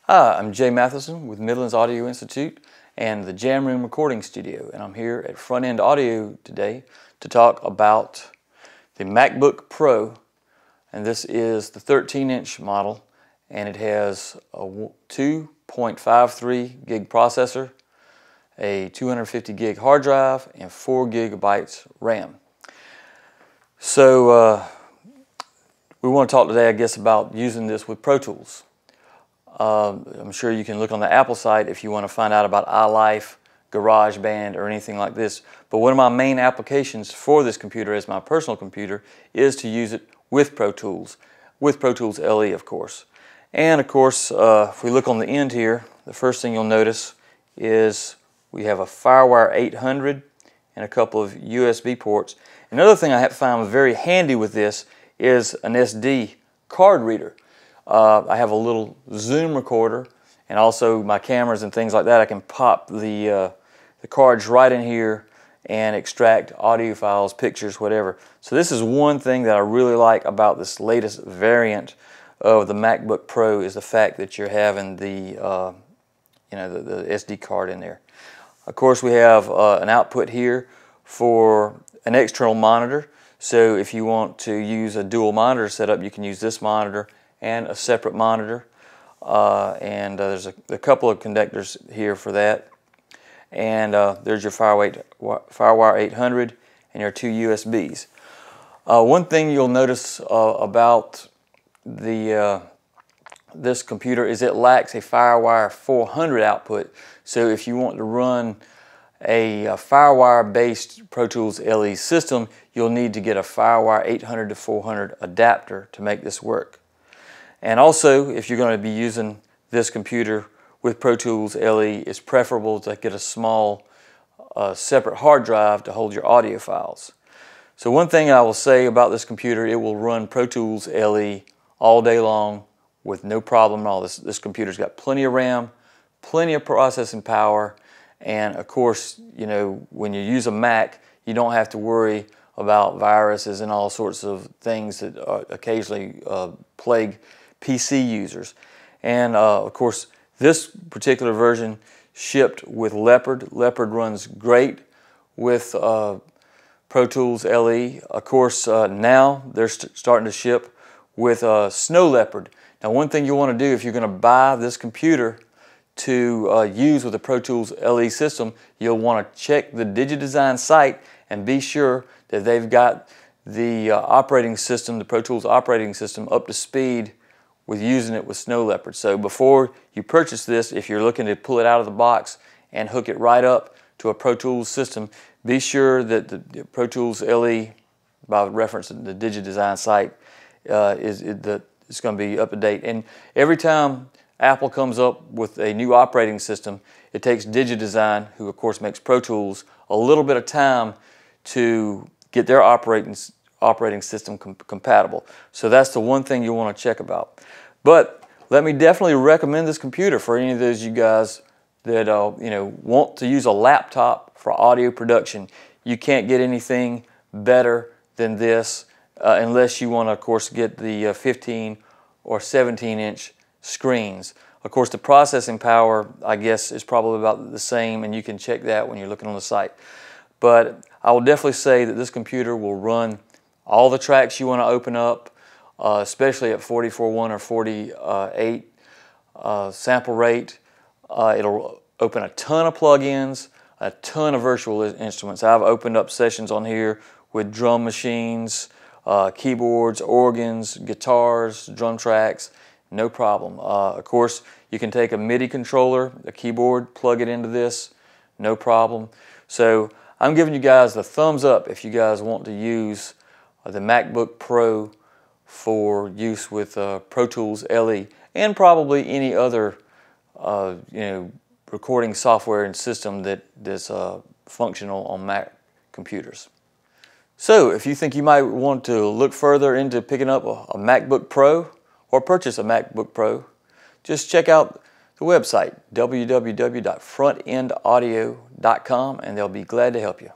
Hi, I'm Jay Matheson with Midlands Audio Institute and the Jam Room Recording Studio, and I'm here at Front End Audio today to talk about the MacBook Pro, and this is the 13-inch model, and it has a 2.53 gig processor, a 250 gig hard drive, and 4 gigabytes RAM. So we want to talk today, I guess, about using this with Pro Tools. I'm sure you can look on the Apple site if you want to find out about iLife, GarageBand, or anything like this. But one of my main applications for this computer as my personal computer is to use it with Pro Tools LE, of course. And of course, if we look on the end here, the first thing you'll notice is we have a FireWire 800 and a couple of USB ports. Another thing I found very handy with this is an SD card reader. I have a little Zoom recorder, and also my cameras and things like that. I can pop the cards right in here and extract audio files, pictures, whatever. So this is one thing that I really like about this latest variant of the MacBook Pro, is the fact that you're having the the SD card in there. Of course, we have an output here for an external monitor. So if you want to use a dual monitor setup, you can use this monitor and a separate monitor. There's a couple of connectors here for that. And there's your FireWire 800 and your two USBs. One thing you'll notice about this computer is it lacks a FireWire 400 output. So if you want to run a FireWire based Pro Tools LE system, you'll need to get a FireWire 800 to 400 adapter to make this work. And also, if you're going to be using this computer with Pro Tools LE, it's preferable to get a small separate hard drive to hold your audio files. So one thing I will say about this computer, it will run Pro Tools LE all day long with no problem at all. This computer's got plenty of RAM, plenty of processing power, and of course, you know, when you use a Mac, you don't have to worry about viruses and all sorts of things that occasionally plague PC users. And of course, this particular version shipped with Leopard. Leopard runs great with Pro Tools LE. Of course, now they're starting to ship with Snow Leopard. Now, one thing you want to do if you're going to buy this computer to use with the Pro Tools LE system, you'll want to check the Digidesign site and be sure that they've got the operating system, the Pro Tools operating system, up to speed with using it with Snow Leopard. So before you purchase this, if you're looking to pull it out of the box and hook it right up to a Pro Tools system, be sure that the Pro Tools LE, by reference to the Digidesign site, it's going to be up to date. And every time Apple comes up with a new operating system, it takes Digidesign, who of course makes Pro Tools, a little bit of time to get their operating system compatible. So that's the one thing you want to check about. But let me definitely recommend this computer for any of those you guys that want to use a laptop for audio production. You can't get anything better than this unless you want to, of course, get the 15 or 17-inch screens. Of course, the processing power, I guess, is probably about the same, and you can check that when you're looking on the site. But I will definitely say that this computer will run all the tracks you want to open up, especially at 44.1 or 48 sample rate. It'll open a ton of plugins, a ton of virtual instruments. I've opened up sessions on here with drum machines, keyboards, organs, guitars, drum tracks, no problem. Of course, you can take a MIDI controller, a keyboard, plug it into this, no problem. So I'm giving you guys the thumbs up if you guys want to use the MacBook Pro for use with Pro Tools LE, and probably any other recording software and system that is functional on Mac computers. So if you think you might want to look further into picking up a MacBook Pro or purchase a MacBook Pro, just check out the website www.frontendaudio.com, and they'll be glad to help you.